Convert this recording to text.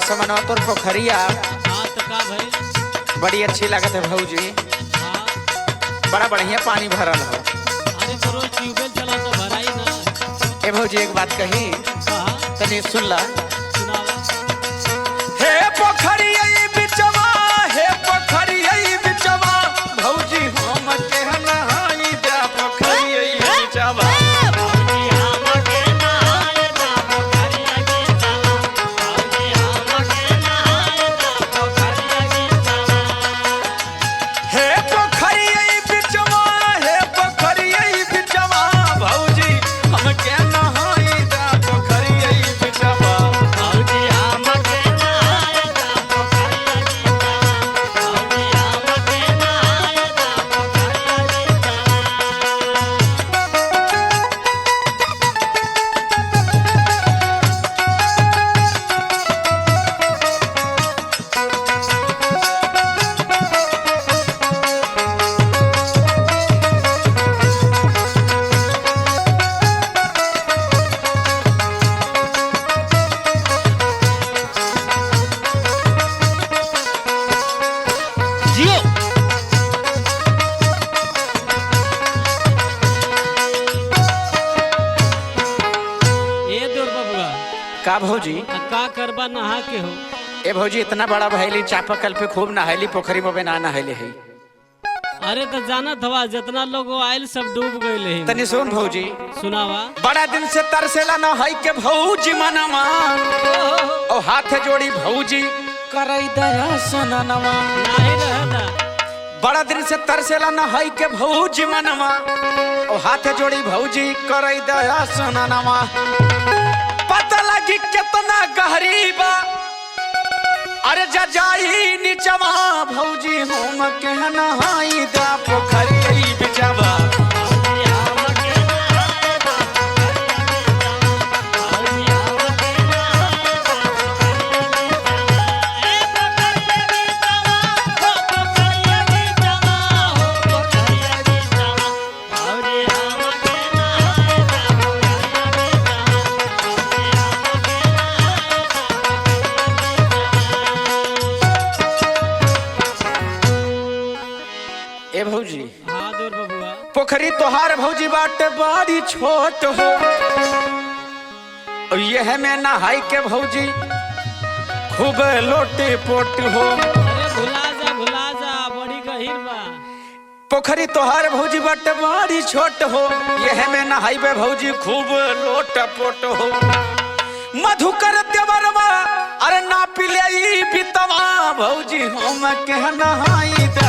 समनवा तोर पोखरिया हाँ तो का भाई बड़ी अच्छी लागत है भौजी। हाँ बड़ा बढ़िया पानी भरल हो। अरे तो रोज ट्यूबवेल चला तो भराई ना। ए भौजी एक बात कही हाँ तनी सुन ला। सुनावा। हे पोखरिया बिचवा, हे पोखरिया बिचवा, भौजी हम के नहाई दा पोखरिया बिचवा। का भौजी का करबा नहा के हो। ए भौजी इतना बड़ा भैली चापाकल पे खूब नहायली, पोखरी में ना नहायले है। अरे तो जानत हवा जितना लोग आयल सब डूब गए। तनी सुन भौजी सुनावा। बड़ा दिन से तरसेला नहाई के भौजी मनवा, ओ हाथ जोड़ी भौजी करई दया सननवा। नाही रहता। बड़ा दिन से तरसेला नहाई के भौजी मनवा, ओ हाथ जोड़ी भौजी करई दया सननवा। पता लगी कितना गहरी बा, अरे जा जाई नीचवा भौजी हम के नहाई दा पोखरी बिचवा। ए भौजी हाँ दूर बबुआ। पोखरी तोहार भौजी बाटे बड़ी छोट हो, यह में नहाई के भौजी खूब लोटे पोट हो। अरे भुला जा बड़ी गहीर बा। पोखरी तोहार भौजी बाटे बड़ी छोट हो, यह में नहाई बे भौजी खूब लोट पोट हो। मधुकर देवरवा अरे ना पिले बितवा भौजी हम के नहाई दा